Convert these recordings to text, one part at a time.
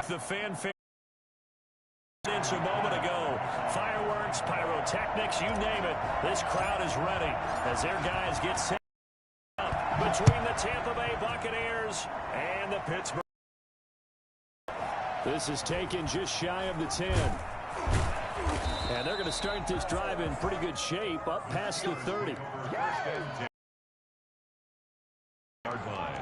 The fanfare a moment ago. Fireworks, pyrotechnics, you name it. This crowd is ready as their guys get set up between the Tampa Bay Buccaneers and the Pittsburgh. This is taken just shy of the 10. And they're going to start this drive in pretty good shape up past the 30. Yard line.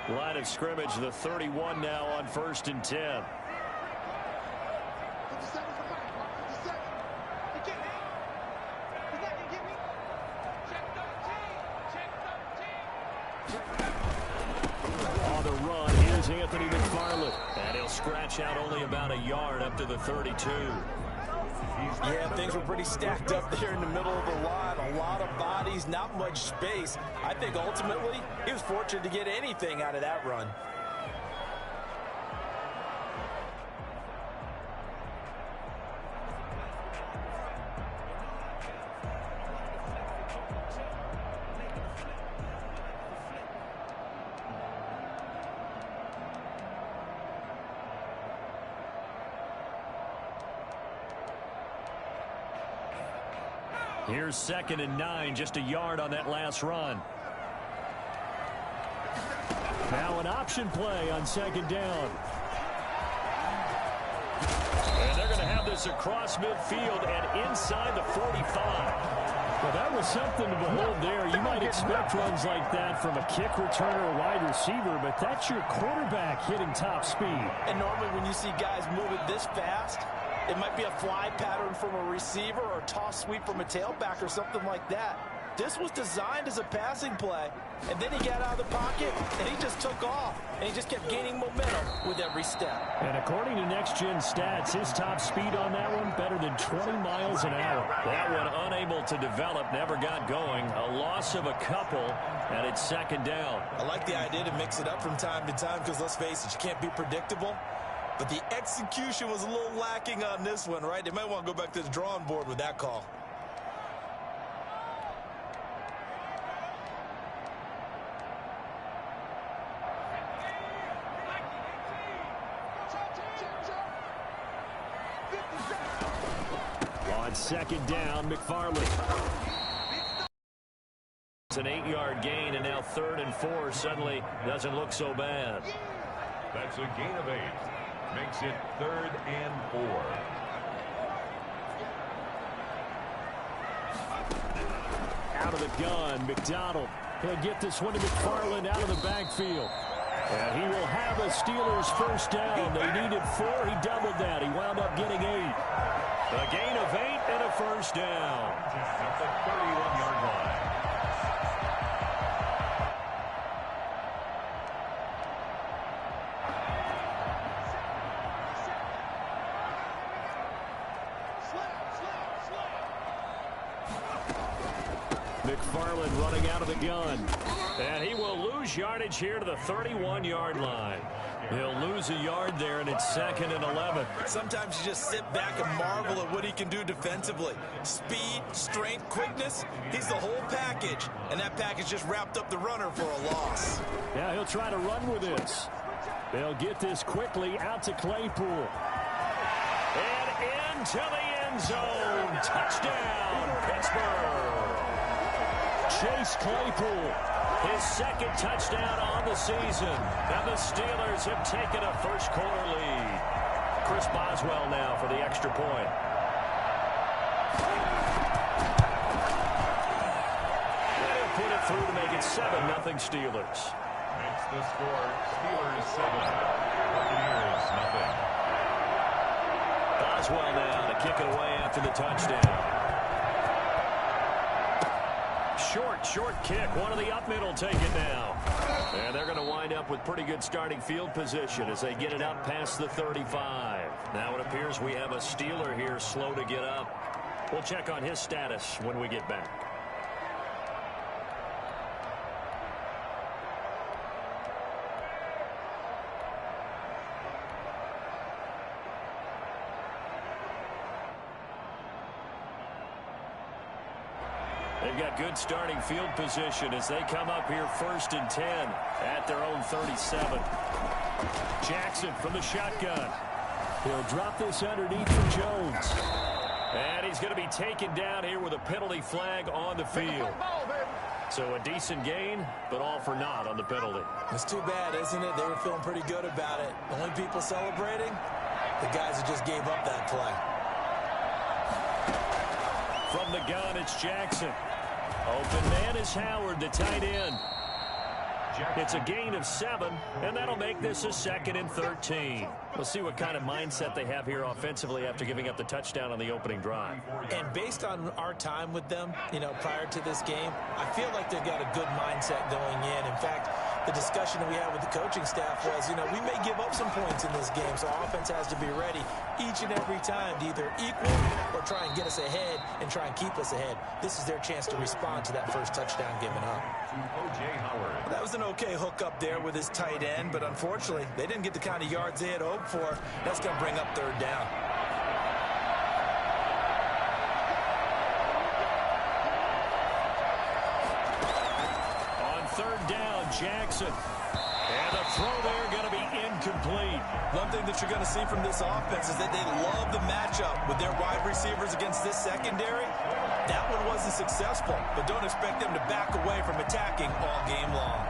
Line of scrimmage, the 31 now on 1st and 10. On the run, here's Anthony McFarland. And he'll scratch out only about a yard up to the 32. Yeah, things were pretty stacked up there in the middle of the line. A lot of bodies, not much space. I think ultimately he was fortunate to get anything out of that run. Here's 2nd and 9, just a yard on that last run. Now an option play on 2nd down. And they're going to have this across midfield and inside the 45. Well, that was something to behold there. You might expect runs like that from a kick returner or wide receiver, but that's your quarterback hitting top speed. And normally when you see guys move it this fast, it might be a fly pattern from a receiver or a toss sweep from a tailback or something like that. This was designed as a passing play, and then he got out of the pocket, and he just took off, and he just kept gaining momentum with every step. And according to Next Gen Stats, his top speed on that one, better than 20 miles an hour. That one unable to develop, never got going. A loss of a couple, and it's 2nd down. I like the idea to mix it up from time to time because, let's face it, you can't be predictable. But the execution was a little lacking on this one, right? They might want to go back to the drawing board with that call. On 2nd down, McFarland. It's an 8-yard gain, and now 3rd and 4 suddenly doesn't look so bad. That's a gain of 8. Makes it 3rd and 4. Out of the gun, McDonald. He'll get this one to McFarland out of the backfield. And he will have a Steelers first down. They needed 4. He doubled that. He wound up getting 8. A gain of 8 and a first down. At the 31-yard line. McFarland running out of the gun. And he will lose yardage here to the 31-yard line. He'll lose a yard there, and it's 2nd and 11. Sometimes you just sit back and marvel at what he can do defensively. Speed, strength, quickness, he's the whole package. And that package just wrapped up the runner for a loss. Yeah, he'll try to run with this. They'll get this quickly out to Claypool. And into the end zone. Touchdown, Pittsburgh. Chase Claypool, his 2nd touchdown on the season. And the Steelers have taken a first-quarter lead. Chris Boswell now for the extra point. And he'll put it through to make it 7-0 Steelers. Makes the score Steelers 7, Buccaneers 0. Boswell now to kick it away after the touchdown. Short kick. One of the up middle take it now. And they're going to wind up with pretty good starting field position as they get it up past the 35. Now it appears we have a Steeler here slow to get up. We'll check on his status when we get back. They've got good starting field position as they come up here 1st and 10 at their own 37. Jackson from the shotgun. He'll drop this underneath for Jones. And he's going to be taken down here with a penalty flag on the field. So a decent gain, but all for naught on the penalty. It's too bad, isn't it? They were feeling pretty good about it. The only people celebrating, the guys who just gave up that play. From the gun, it's Jackson. Open man is Howard, the tight end. It's a gain of 7, and that'll make this a 2nd and 13. We'll see what kind of mindset they have here offensively after giving up the touchdown on the opening drive. And based on our time with them, prior to this game, I feel like they've got a good mindset going in. In fact, the discussion that we had with the coaching staff was, we may give up some points in this game, so offense has to be ready each and every time to either equal or try and get us ahead and try and keep us ahead. This is their chance to respond to that first touchdown given up. Well, that was an okay hook up there with his tight end, but unfortunately, they didn't get the kind of yards they had hoped for. That's going to bring up 3rd down. Jackson. And the throw there going to be incomplete. One thing that you're going to see from this offense is that they love the matchup with their wide receivers against this secondary. That one wasn't successful, but don't expect them to back away from attacking all game long.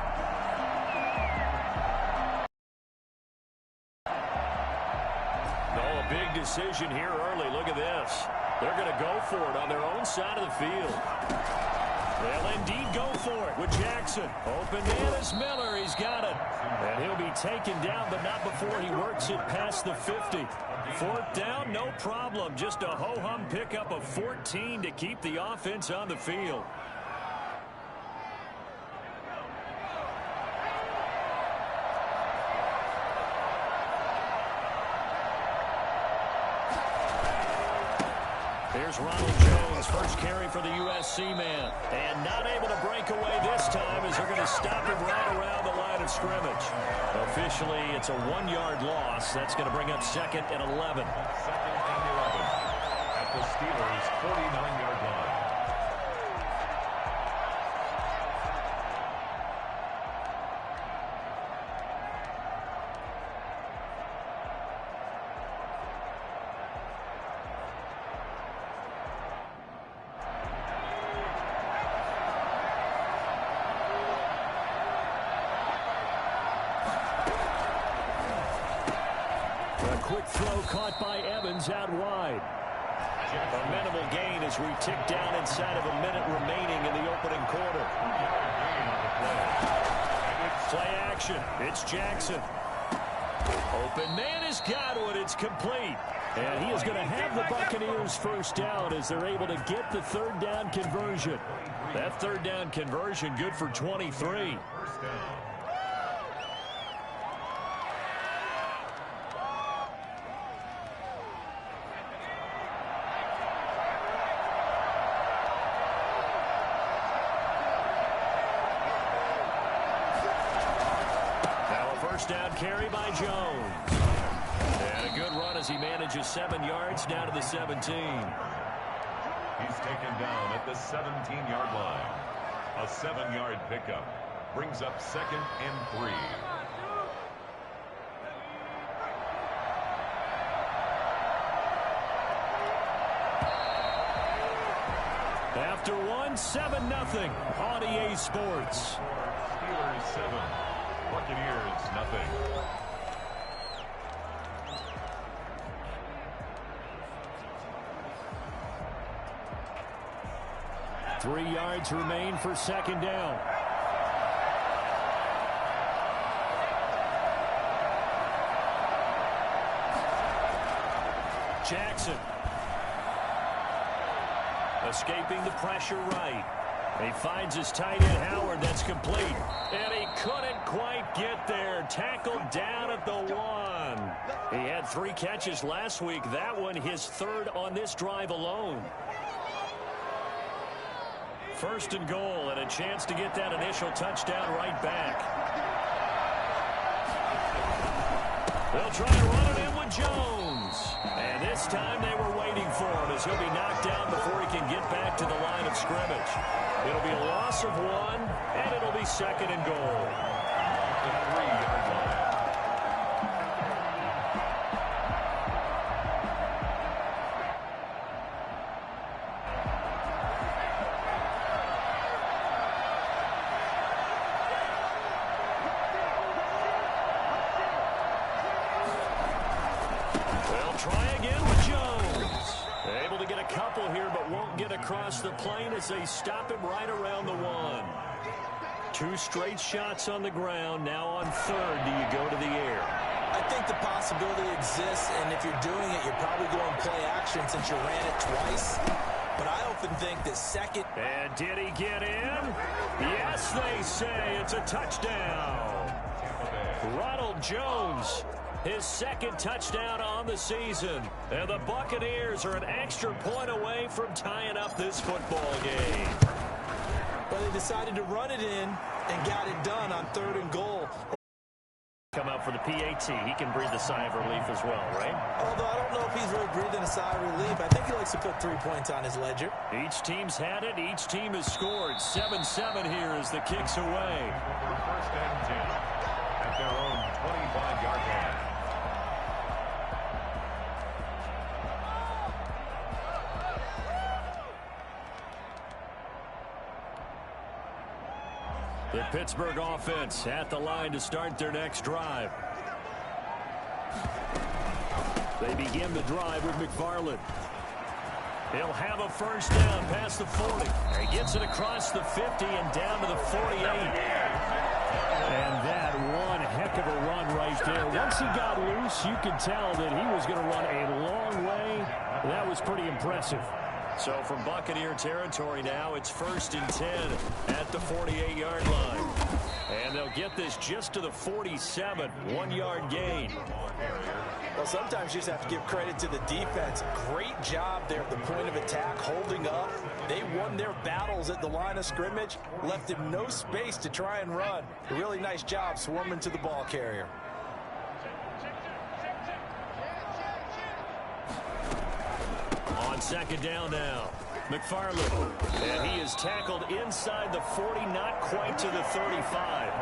A big decision here early. Look at this. They're going to go for it on their own side of the field. They'll indeed go for it with Jackson. Open man is Miller. He's got it. And he'll be taken down, but not before he works it past the 50. 4th down, no problem. Just a ho-hum pickup of 14 to keep the offense on the field. Here's Ronald Jones, first carry for the USC man. And not able to break away this time as they're going to stop him right around the line of scrimmage. Officially, it's a 1-yard loss. That's going to bring up 2nd and 11. 2nd and 11 at the Steelers' 49-yard line. Quick throw caught by Evans out wide. A minimal gain as we tick down inside of a minute remaining in the opening quarter. Play action. It's Jackson. Open man is Godwin. It's complete. And he is going to have the Buccaneers first down as they're able to get the 3rd down conversion. That 3rd down conversion good for 23. Down carry by Jones. And a good run as he manages 7 yards down to the 17. He's taken down at the 17-yard line. A 7-yard pickup brings up 2nd and 3. After 7-0 on EA Sports. Steelers 7. Buccaneers nothing. Three yards remain for 2nd down. Jackson. Escaping the pressure right. He finds his tight end, Howard. That's complete. And he couldn't quite get there. Tackled down at the 1. He had 3 catches last week. That one his 3rd on this drive alone. 1st and goal, and a chance to get that initial touchdown right back. They'll try and run it in with Jones. And this time they were waiting for him as he'll be knocked down before he can get back to the line of scrimmage. It'll be a loss of 1, and it'll be 2nd and goal. The 3-yard line. Try again with Jones. Able to get a couple here, but won't get across the plane as they stop him right around the 1. 2 straight shots on the ground. Now on 3rd, do you go to the air? I think the possibility exists, and if you're doing it, you're probably going play action since you ran it twice. But I often think that 2nd... And did he get in? Yes, they say it's a touchdown. Ronald Jones, his 2nd touchdown on the season. And the Buccaneers are an extra point away from tying up this football game. But they decided to run it in and got it done on 3rd and goal. Come out for the PAT. He can breathe a sigh of relief as well, right? Although I don't know if he's really breathing a sigh of relief. I think he likes to put 3 points on his ledger. Each team's had it. Each team has scored. 7-7 here as the kick's away. 1st and 10 at their own 25-yard line. The Pittsburgh offense at the line to start their next drive. They begin the drive with McFarland. He'll have a 1st down past the 40. He gets it across the 50 and down to the 48. And that one heck of a run right there. Once he got loose, you could tell that he was going to run a long way. That was pretty impressive. So from Buccaneer territory now, it's 1st and 10 at the 48-yard line. And they'll get this just to the 47, 1-yard gain. Well, sometimes you just have to give credit to the defense. Great job there at the point of attack, holding up. They won their battles at the line of scrimmage, left him no space to try and run. A really nice job swarming to the ball carrier. On 2nd down now, McFarland. And he is tackled inside the 40, not quite to the 35.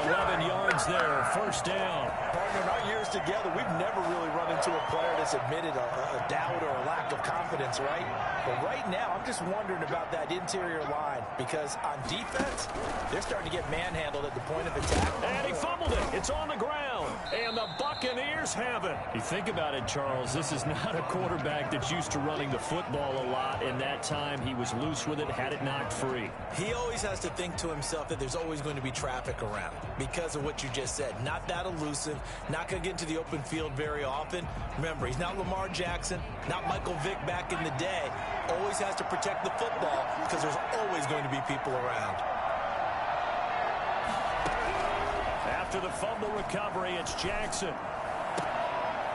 11 yards there, 1st down. Partner, in our years together, we've never really run into a player that's admitted a doubt or a lack of confidence, right? But right now, I'm just wondering about that interior line because on defense, they're starting to get manhandled at the point of attack. And he fumbled it. It's on the ground. And the Buccaneers have it. You think about it, Charles, this is not a quarterback that's used to running the football a lot. In that time, he was loose with it, had it knocked free. He always has to think to himself that there's always going to be traffic around because of what you just said. Not that elusive, not going to get into the open field very often. Remember, he's not Lamar Jackson, not Michael Vick back in the day. Always has to protect the football because there's always going to be people around. After the fumble recovery, it's Jackson.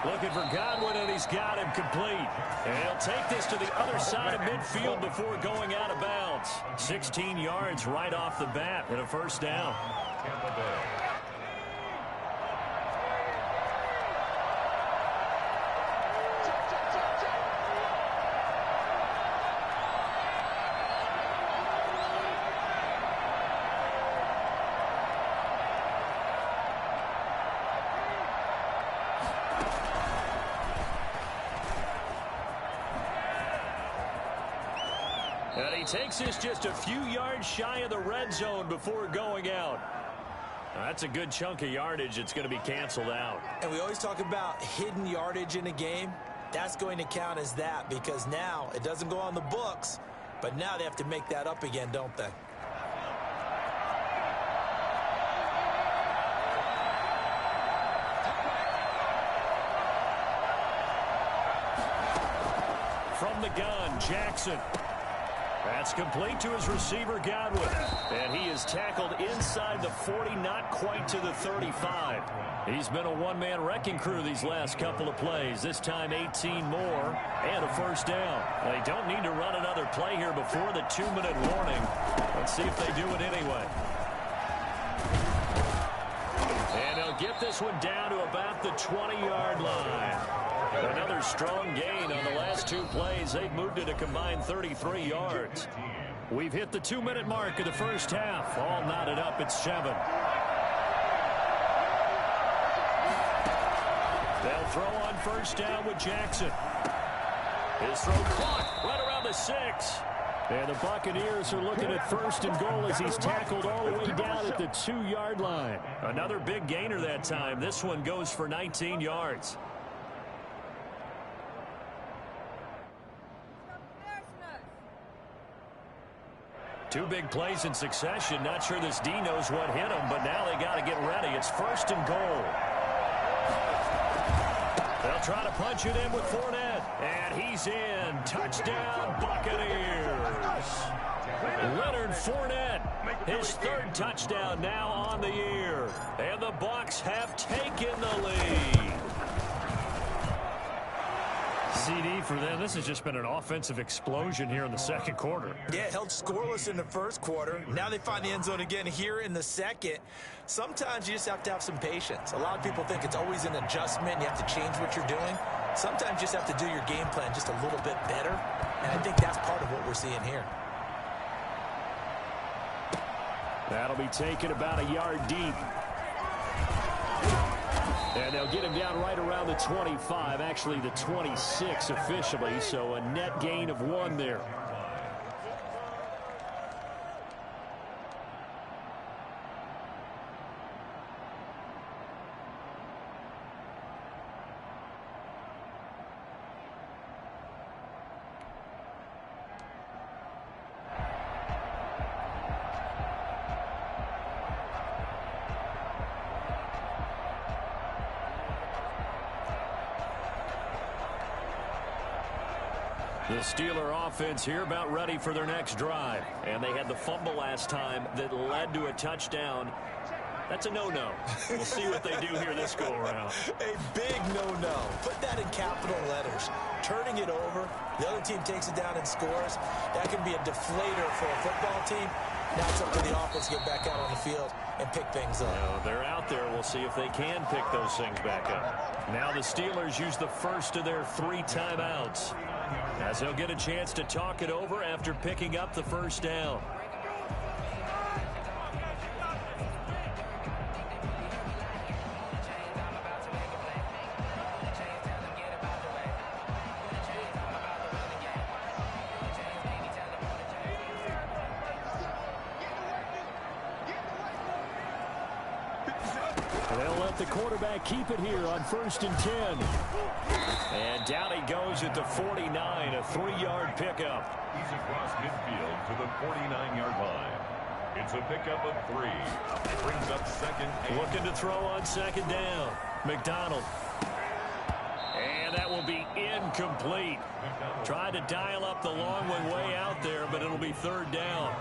Looking for Godwin, and he's got him complete. And he'll take this to the other side of midfield before going out of bounds. 16 yards right off the bat and a 1st down. Tampa Bay. And he takes this just a few yards shy of the red zone before going out. That's a good chunk of yardage. It's going to be canceled out. And we always talk about hidden yardage in a game. That's going to count as that because now it doesn't go on the books, but now they have to make that up again, don't they? From the gun, Jackson. That's complete to his receiver, Godwin. And he is tackled inside the 40, not quite to the 35. He's been a one-man wrecking crew these last couple of plays. This time 18 more and a first down. They don't need to run another play here before the 2-minute warning. Let's see if they do it anyway. And they'll get this one down to about the 20-yard line. Another strong gain on the last 2 plays. They've moved it a combined 33 yards. We've hit the 2-minute mark of the first half. All knotted up at 7. They'll throw on first down with Jackson. His throw caught right around the 6. And the Buccaneers are looking at first and goal as he's tackled all the way down at the 2-yard line. Another big gainer that time. This one goes for 19 yards. Two big plays in succession. Not sure this D knows what hit him, but now they got to get ready. It's first and goal. They'll try to punch it in with Fournette. And he's in. Touchdown, Buccaneers. Leonard Fournette, his 3rd touchdown now on the year. And the Bucs have taken the lead. CD for them. This has just been an offensive explosion here in the second quarter. Yeah, held scoreless in the first quarter. Now they find the end zone again here in the second. Sometimes you just have to have some patience. A lot of people think it's always an adjustment. You have to change what you're doing. Sometimes you just have to do your game plan just a little bit better. And I think that's part of what we're seeing here. That'll be taken about a yard deep. And they'll get him down right around the 25, actually the 26 officially, so a net gain of 1 there. The Steeler offense here about ready for their next drive. And they had the fumble last time that led to a touchdown. That's a no-no. We'll see what they do here this go-around. A big no-no. Put that in capital letters. Turning it over, the other team takes it down and scores. That can be a deflator for a football team. Now it's up to the offense to get back out on the field and pick things up. No, they're out there. We'll see if they can pick those things back up. Now the Steelers use the first of their 3 timeouts, as they'll get a chance to talk it over after picking up the first down. They'll let the quarterback keep it here on 1st and 10. And down he goes at the 49, a 3-yard pickup. He's across midfield to the 49-yard line. It's a pickup of 3. Brings up second. Looking to throw on second down. McDonald. And that will be incomplete. Tried to dial up the long one way out there, but it'll be 3rd down.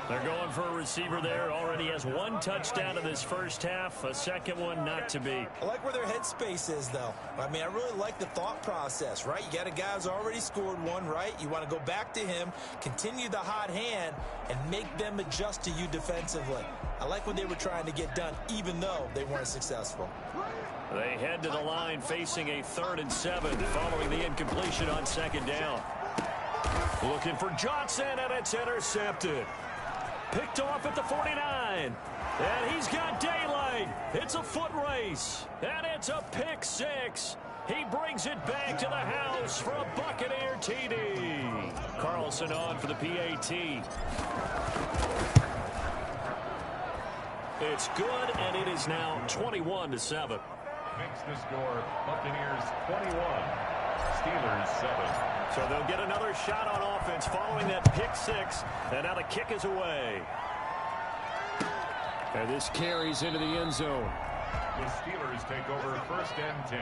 They're going for a receiver there. Already has 1 touchdown in this first half. A second one not to be. I like where their headspace is, though. I mean, I really like the thought process, right? You got a guy who's already scored 1, right? You want to go back to him, continue the hot hand, and make them adjust to you defensively. I like what they were trying to get done, even though they weren't successful. They head to the line facing a 3rd and 7 following the incompletion on second down. Looking for Johnson, and it's intercepted. Picked off at the 49. And he's got daylight. It's a foot race. And it's a pick 6. He brings it back to the house for a Buccaneer TD. Carlson on for the PAT. It's good, and it is now 21-7. Makes the score Buccaneers 21, Steelers 7. So they'll get another shot on offense following that pick 6. And now the kick is away. And this carries into the end zone. The Steelers take over 1st and 10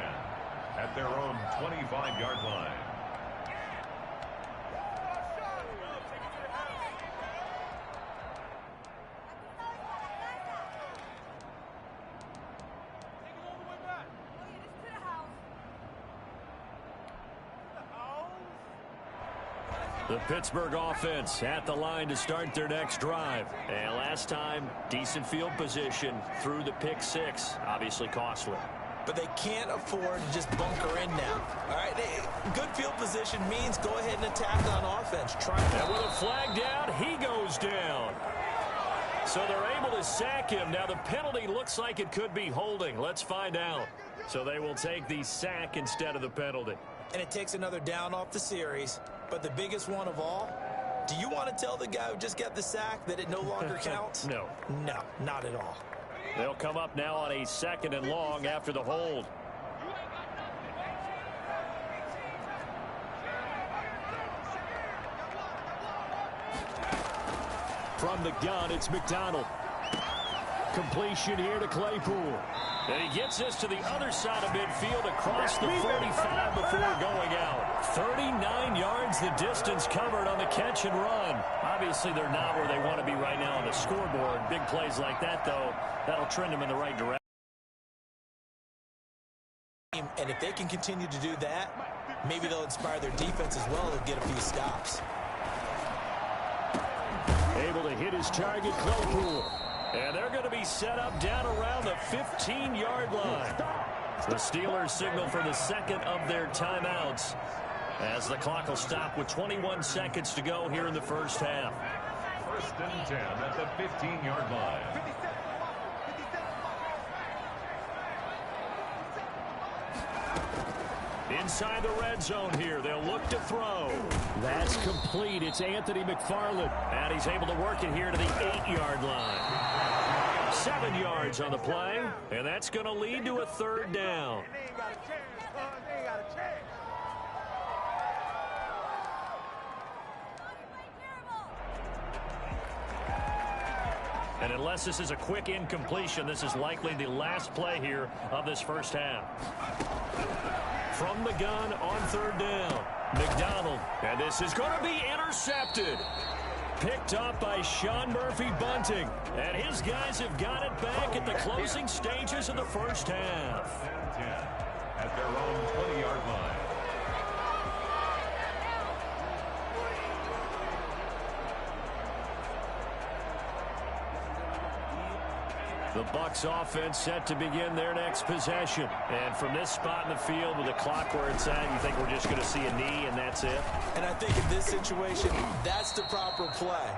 at their own 25-yard line. The Pittsburgh offense at the line to start their next drive. And last time, decent field position through the pick six. Obviously costly. But they can't afford to just bunker in now. All right, good field position means go ahead and attack on offense. And with a flag down, he goes down. So they're able to sack him. Now the penalty looks like it could be holding. Let's find out. So they will take the sack instead of the penalty. And it takes another down off the series. But the biggest one of all, do you want to tell the guy who just got the sack that it no longer counts? No. No, not at all. They'll come up now on a 2nd and long after the hold. From the gun, it's McDonald. Completion here to Claypool. And he gets this to the other side of midfield across the 45 before going out. 39 yards the distance covered on the catch and run. Obviously, they're not where they want to be right now on the scoreboard. Big plays like that, though, that'll trend them in the right direction. And if they can continue to do that, maybe they'll inspire their defense as well to get a few stops. Able to hit his target, Claypool. And they're going to be set up down around the 15-yard line. The Steelers signal for the second of their timeouts as the clock will stop with 21 seconds to go here in the first half. 1st and 10 at the 15-yard line. Inside the red zone here. They'll look to throw. That's complete. It's Anthony McFarland. And he's able to work it here to the 8-yard line. 7 yards on the play. And that's going to lead to a 3rd down. And unless this is a quick incompletion, this is likely the last play here of this first half. From the gun on 3rd down, McDonald. And this is going to be intercepted. Picked up by Sean Murphy-Bunting. And his guys have got it back at the closing stages of the first half. 10 at their own 20-yard line. The Bucs offense set to begin their next possession. And from this spot in the field with the clock where it's at, you think we're just going to see a knee and that's it? And I think in this situation, that's the proper play.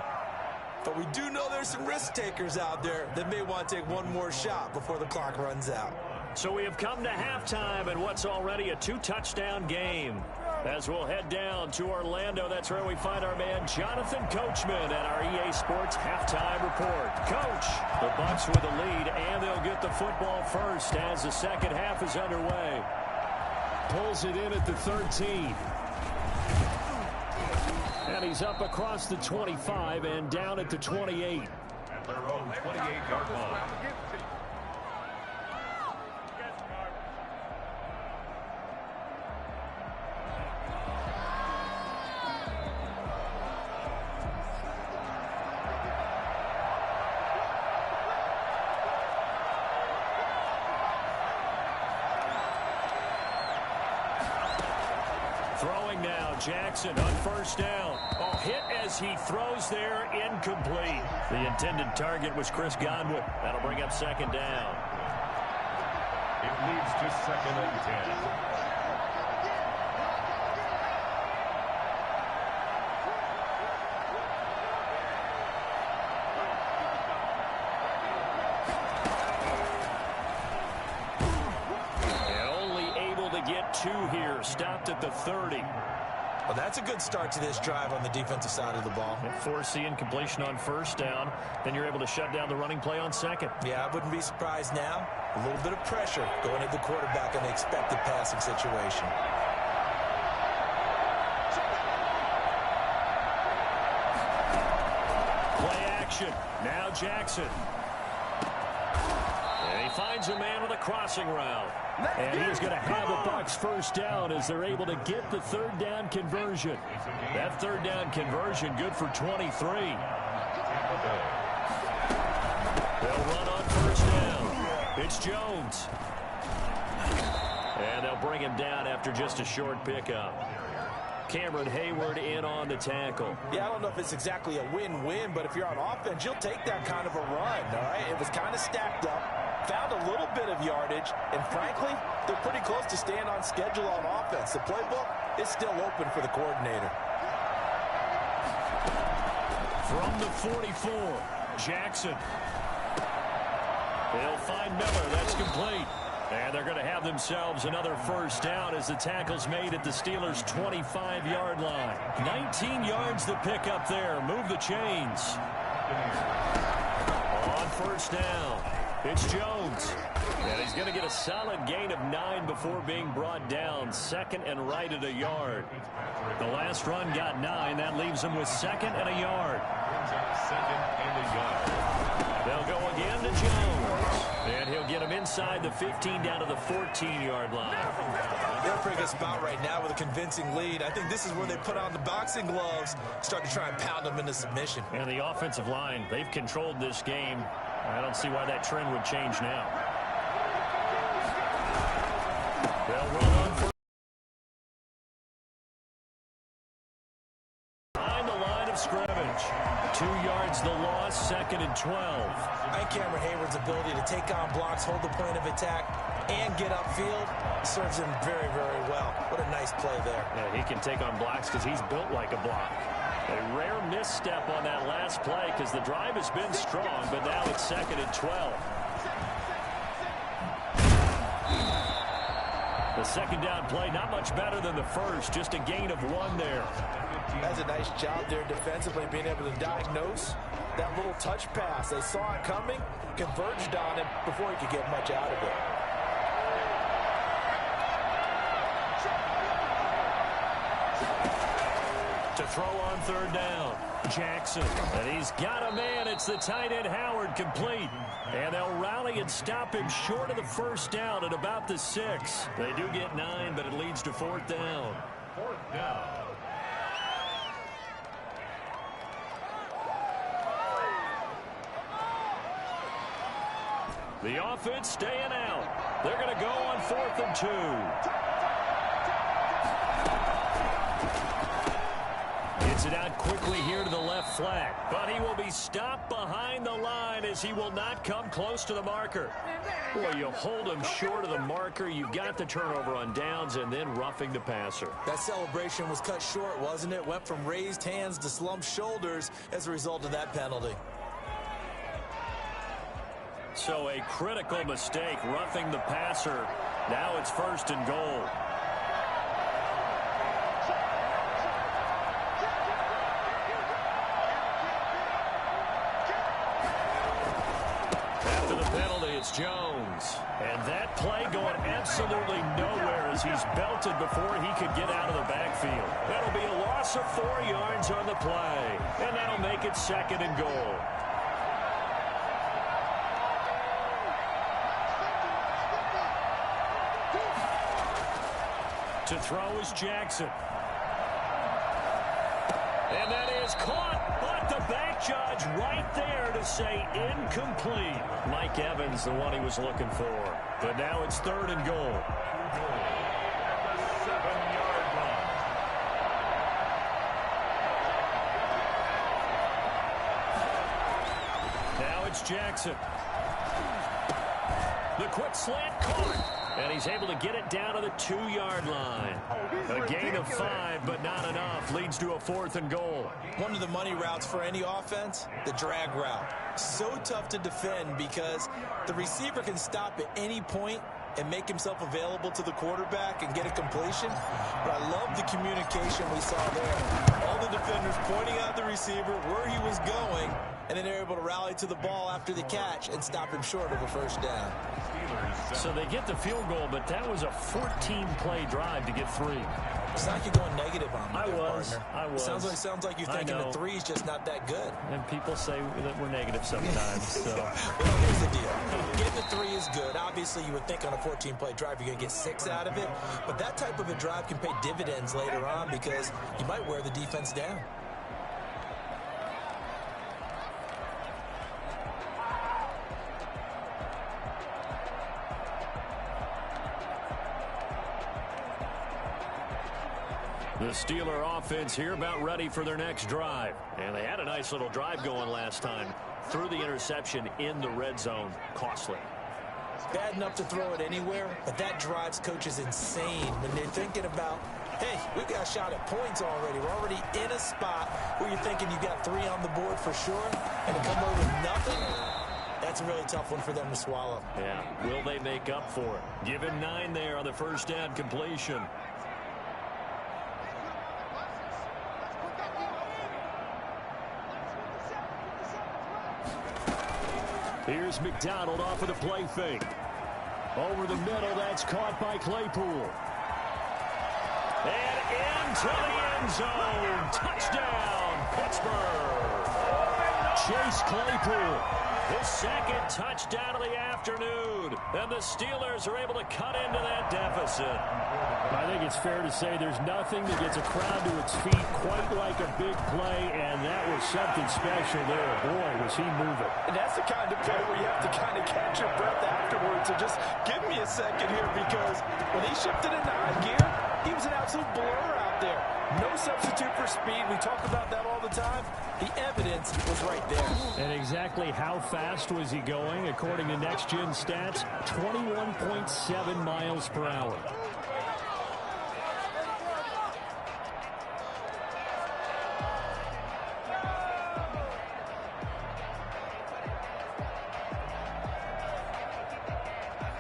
But we do know there's some risk takers out there that may want to take one more shot before the clock runs out. So we have come to halftime in what's already a 2-touchdown game. As we'll head down to Orlando, that's where we find our man Jonathan Coachman at our EA Sports Halftime Report. Coach, the Bucs with the lead, and they'll get the football first as the second half is underway. Pulls it in at the 13. And he's up across the 25 and down at the 28. At their own 28-yard line. Throwing now, Jackson on 1st down. Oh, hit as he throws there, incomplete. The intended target was Chris Godwin. That'll bring up 2nd down. It leads to 2nd and 10. Here, stopped at the 30. Well, that's a good start to this drive on the defensive side of the ball. Force the incompletion on 1st down. Then you're able to shut down the running play on 2nd. Yeah, I wouldn't be surprised now. A little bit of pressure going at the quarterback in the expected passing situation. Play action. Now Jackson. And he finds a man with a crossing route. And he's going to have the Bucs 1st down as they're able to get the 3rd down conversion. That 3rd down conversion good for 23. They'll run on 1st down. It's Jones. And they'll bring him down after just a short pickup. Cameron Hayward in on the tackle. Yeah, I don't know if it's exactly a win-win, but if you're on offense, you'll take that kind of a run, all right? It was kind of stacked up, found a little bit of yardage, and frankly, they're pretty close to staying on schedule on offense. The playbook is still open for the coordinator. From the 44, Jackson. They'll find Miller. That's complete. And they're going to have themselves another first down as the tackle's made at the Steelers' 25-yard line. 19 yards to pick up there. Move the chains. On first down, it's Jones. And he's going to get a solid gain of 9 before being brought down. Second and right at a yard. The last run got 9. That leaves him with second and a yard. Second and a yard. They'll go again to Jones. And he'll get him inside the 15 down to the 14-yard line. They're in a pretty good spot right now with a convincing lead. I think this is where they put on the boxing gloves, start to try and pound them into submission. And the offensive line, they've controlled this game. I don't see why that trend would change now. They'll run on for behind the line of scrimmage. 2 yards the loss, second and 12. I think Cameron Hayward's ability to take on blocks, hold the point of attack, and get upfield serves him very, very well. What a nice play there. Yeah, he can take on blocks because he's built like a block. A rare misstep on that last play because the drive has been strong, but now it's second and 12. The second down play, not much better than the first, just a gain of 1 there. That's a nice job there defensively, being able to diagnose that little touch pass. They saw it coming, converged on it before he could get much out of it. To throw on third down, Jackson. And he's got a man. It's the tight end Howard, complete. And they'll rally and stop him short of the first down at about the 6. They do get 9, but it leads to fourth down. Fourth down. The offense staying out. They're going to go on 4th and 2. Gets it out quickly here to the left flat. But he will be stopped behind the line as he will not come close to the marker. Boy, you hold him short of the marker. You've got the turnover on downs and then roughing the passer. That celebration was cut short, wasn't it? Went from raised hands to slumped shoulders as a result of that penalty. So a critical mistake, roughing the passer. Now it's 1st and goal. After the penalty, it's Jones. And that play going absolutely nowhere as he's belted before he could get out of the backfield. That'll be a loss of 4 yards on the play. And that'll make it 2nd and goal. To throw is Jackson. And that is caught, but the back judge right there to say incomplete. Mike Evans, the one he was looking for. But now it's 3rd and goal. At the 7-yard line. Now it's Jackson. The quick slant caught. And he's able to get it down to the 2-yard line. A gain of 5, but not enough. Leads to a 4th and goal. One of the money routes for any offense, the drag route. So tough to defend because the receiver can stop at any point and make himself available to the quarterback and get a completion. But I love the communication we saw there. All the defenders pointing out the receiver, where he was going, and then they're able to rally to the ball after the catch and stop him short of a first down. So they get the field goal, but that was a 14-play drive to get 3. It's not like you're going negative on me. I was. Sounds like you're thinking the 3 is just not that good. And people say that we're negative sometimes. So. Well, here's the deal. Getting the 3 is good. Obviously, you would think on a 14-play drive you're going to get 6 out of it. But that type of a drive can pay dividends later on because you might wear the defense down. The Steeler offense here about ready for their next drive. And they had a nice little drive going last time. Threw the interception in the red zone. Costly. Bad enough to throw it anywhere, but that drives coaches insane when they're thinking about, hey, we got a shot at points already. We're already in a spot where you're thinking you got 3 on the board for sure, and to come away with nothing, that's a really tough one for them to swallow. Yeah, will they make up for it? Give him 9 there on the first down completion. Here's McDonald off of the play fake. Over the middle, that's caught by Claypool. And into the end zone. Touchdown, Pittsburgh. Chase Claypool, his second touchdown of the afternoon. And the Steelers are able to cut into that deficit. I think it's fair to say there's nothing that gets a crowd to its feet quite like a big play, and that was something special there. Boy, was he moving. And that's the kind of play where you have to kind of catch your breath afterwards. So just give me a second here, because when he shifted into high gear, he was an absolute blur out there. No substitute for speed. We talk about that all the time. The evidence was right there. And exactly how fast was he going? According to Next Gen Stats, 21.7 miles per hour.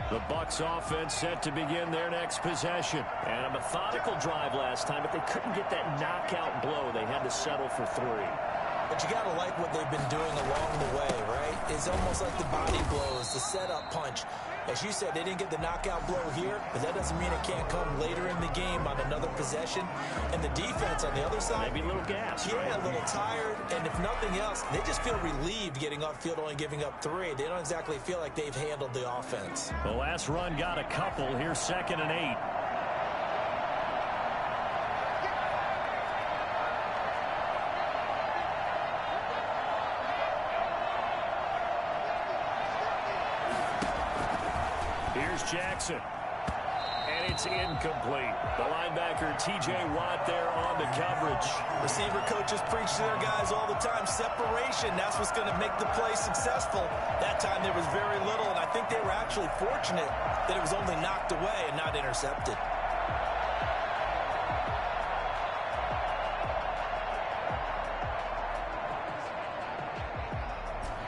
The Bucs offense set to begin their next possession. And a methodical drive last time, but they couldn't get that knockout blow. They had to settle for 3. But you got to like what they've been doing along the way, right? It's almost like the body blows, the setup punch. As you said, they didn't get the knockout blow here, but that doesn't mean it can't come later in the game on another possession. And the defense on the other side, maybe a little gas, yeah, right? A little tired. And if nothing else, they just feel relieved getting upfield, only giving up 3. They don't exactly feel like they've handled the offense. The last run got a couple. Here's 2nd and 8. Here's Jackson. And it's incomplete. The linebacker, T.J. Watt, there on the coverage. Receiver coaches preach to their guys all the time. Separation, that's what's going to make the play successful. That time there was very little, and I think they were actually fortunate that it was only knocked away and not intercepted.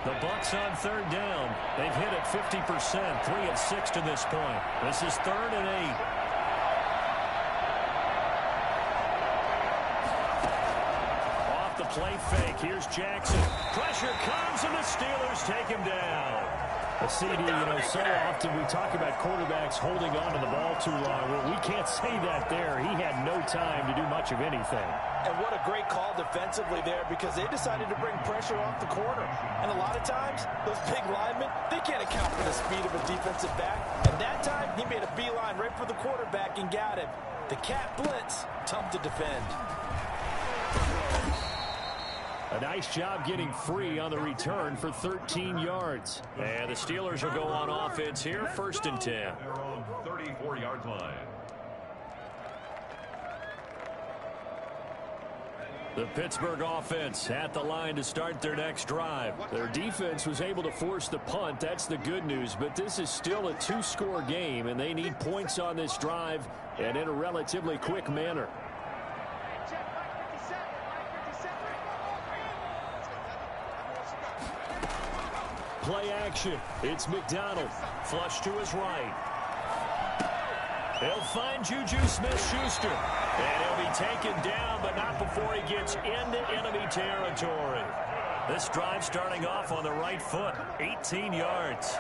The Bucs on 3rd down. They've hit it 50%, 3 of 6 to this point. This is 3rd and 8. Off the play fake. Here's Jackson. Pressure comes, and the Steelers take him down. A CD, so often we talk about quarterbacks holding on to the ball too long. Well, we can't say that there. He had no time to do much of anything. And what a great call defensively there, because they decided to bring pressure off the corner. And a lot of times, those big linemen, they can't account for the speed of a defensive back. And that time, he made a beeline right for the quarterback and got him. The cat blitz, tough to defend. A nice job getting free on the return for 13 yards. And the Steelers will go on offense here, 1st and 10. Their own 34-yard line. The Pittsburgh offense at the line to start their next drive. Their defense was able to force the punt. That's the good news. But this is still a 2-score game, and they need points on this drive and in a relatively quick manner. Play action. It's McDonald. Flush to his right. He'll find Juju Smith-Schuster. And he'll be taken down, but not before he gets into enemy territory. This drive starting off on the right foot. 18 yards.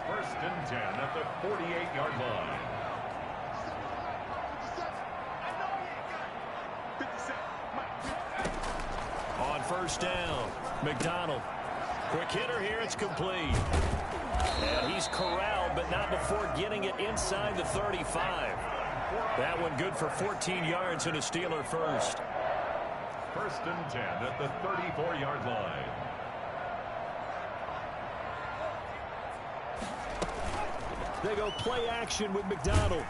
1st and 10 at the 48-yard line. On 1st down, McDonald. Quick hitter here, it's complete. And he's corralled, but not before getting it inside the 35. That one good for 14 yards and a Steeler first. 1st and 10 at the 34-yard line. They go play action with McDonald.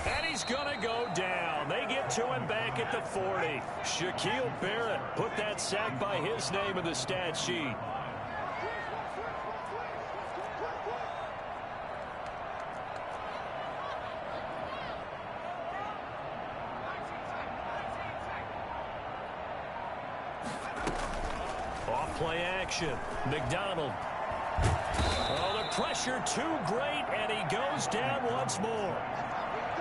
And he's going to go down. They get to him back at the 40. Shaquille Barrett put that sack by his name in the stat sheet. Off play action. McDonald. Oh, the pressure too great, and he goes down once more.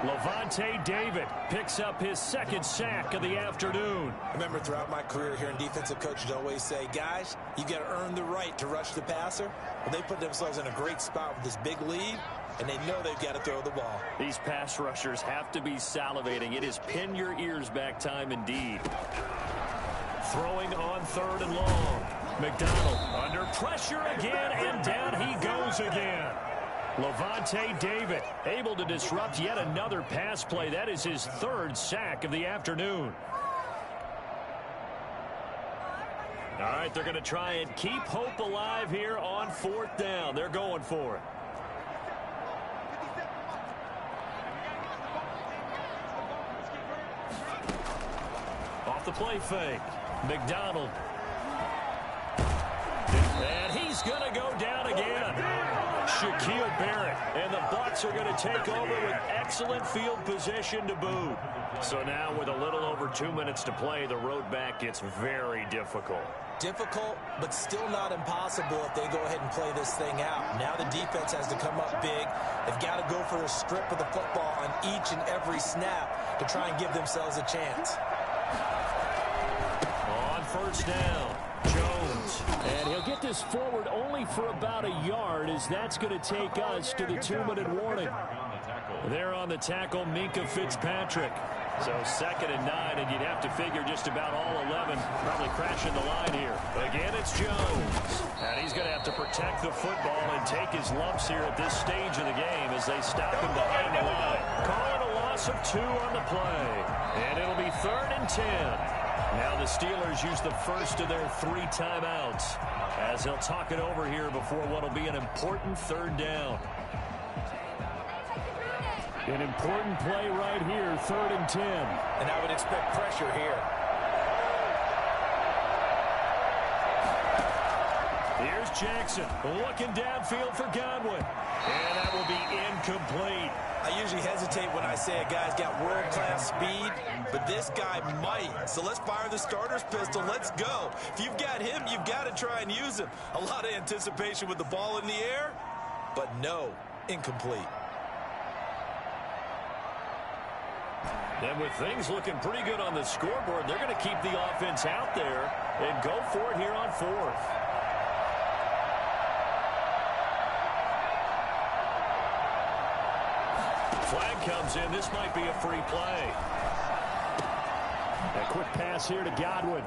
Levante David picks up his second sack of the afternoon. I remember throughout my career hearing defensive coaches always say, guys, you got to earn the right to rush the passer. Well, they put themselves in a great spot with this big lead, and they know they've got to throw the ball. These pass rushers have to be salivating. It is pin your ears back time indeed. Throwing on 3rd and long. McDonald under pressure again, and down he goes again. Levante David able to disrupt yet another pass play. That is his 3rd sack of the afternoon. All right, they're going to try and keep hope alive here on 4th down. They're going for it. Off the play fake. McDonald. And he's going to go down again. Shaquille Barrett. And the Bucs are going to take over with excellent field position to boot. So now with a little over 2 minutes to play, the road back gets very difficult. Difficult, but still not impossible if they go ahead and play this thing out. Now the defense has to come up big. They've got to go for the strip of the football on each and every snap to try and give themselves a chance. On 1st down, Jones. And he'll get this forward only for about a yard, as that's going to take us to the 2-minute warning. There on the tackle, Minkah Fitzpatrick. So 2nd and 9, and you'd have to figure just about all 11 probably crashing the line here. Again, it's Jones. And he's going to have to protect the football and take his lumps here at this stage of the game as they stop him behind the line. Call it a loss of 2 on the play. And it'll be 3rd and 10. Now the Steelers use the first of their 3 timeouts as they'll talk it over here before what will be an important 3rd down. An important play right here, 3rd and 10. And I would expect pressure here. Here's Jackson looking downfield for Godwin. And that will be incomplete. I usually hesitate when I say a guy's got world-class speed, but this guy might. So let's fire the starter's pistol. Let's go. If you've got him, you've got to try and use him. A lot of anticipation with the ball in the air, but no, incomplete. And with things looking pretty good on the scoreboard, they're going to keep the offense out there and go for it here on 4th. Flag comes in. This might be a free play. A quick pass here to Godwin.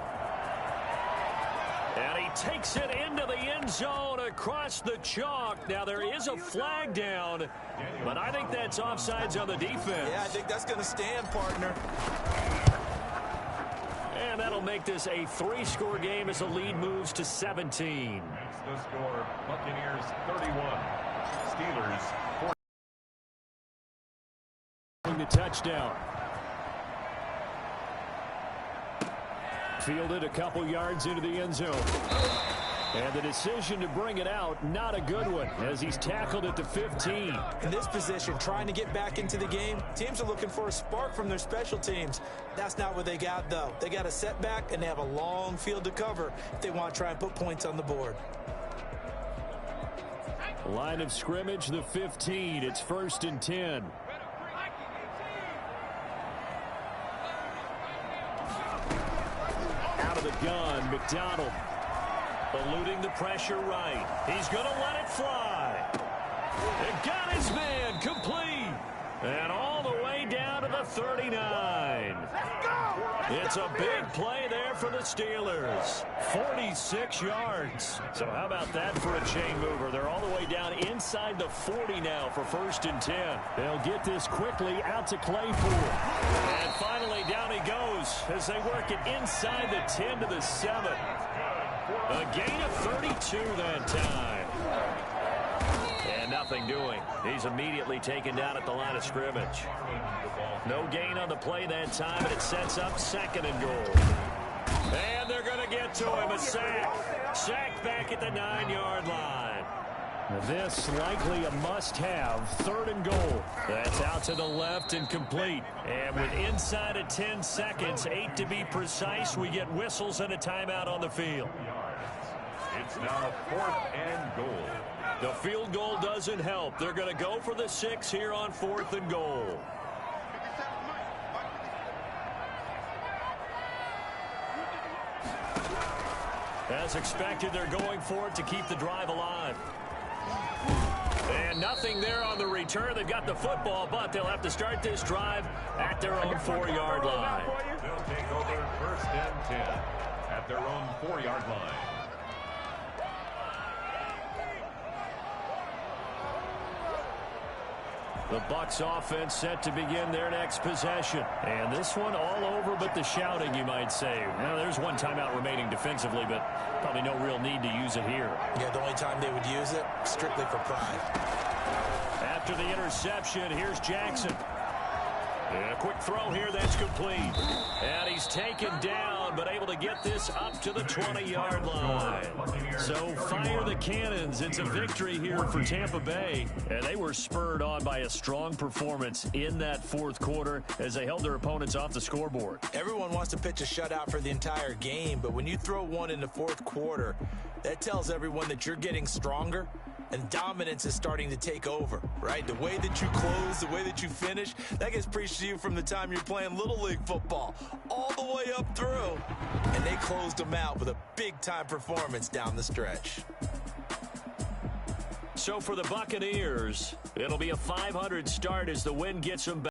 And he takes it into the end zone across the chalk. Now, there is a flag down, but I think that's offsides on the defense. Yeah, I think that's going to stand, partner. And that'll make this a 3-score game as the lead moves to 17. Makes the score Buccaneers 31, Steelers 4. The touchdown. Fielded a couple yards into the end zone. And the decision to bring it out, not a good one, as he's tackled at the 15. In this position, trying to get back into the game, teams are looking for a spark from their special teams. That's not what they got, though. They got a setback, and they have a long field to cover if they want to try and put points on the board. Line of scrimmage, the 15. It's 1st and 10. Out of the gun, McDonald. Eluding the pressure right. He's going to let it fly. And got his man complete. And all the way down to the 39. It's a big play there for the Steelers. 46 yards. So how about that for a chain mover? They're all the way down inside the 40 now for 1st and 10. They'll get this quickly out to Claypool. And finally down he goes as they work it inside the 10 to the 7. A gain of 32 that time. And nothing doing. He's immediately taken down at the line of scrimmage. No gain on the play that time, and it sets up 2nd and goal. And they're going to get to him. A sack. Sack back at the 9-yard line. This likely a must-have. 3rd and goal. That's out to the left and complete. And with inside of 10 seconds, 8 to be precise, we get whistles and a timeout on the field. It's now 4th and goal. The field goal doesn't help. They're going to go for the 6 here on 4th and goal. As expected, they're going for it to keep the drive alive. And nothing there on the return. They've got the football, but they'll have to start this drive at their own 4-yard line. They'll take over 1st and 10 at their own 4-yard line. The Bucs offense set to begin their next possession. And this one all over but the shouting, you might say. Now, there's one timeout remaining defensively, but probably no real need to use it here. Yeah, the only time they would use it, strictly for pride. After the interception, here's Jackson. And a quick throw here that's complete. And he's taken down, but able to get this up to the 20-yard line. So fire the cannons. It's a victory here for Tampa Bay. And they were spurred on by a strong performance in that 4th quarter as they held their opponents off the scoreboard. Everyone wants to pitch a shutout for the entire game, but when you throw one in the 4th quarter, that tells everyone that you're getting stronger and dominance is starting to take over, right? The way that you close, the way that you finish, that gets preached to you from the time you're playing Little League football all the way up through. And they closed them out with a big-time performance down the stretch. So for the Buccaneers, it'll be a 500 start as the win gets them back.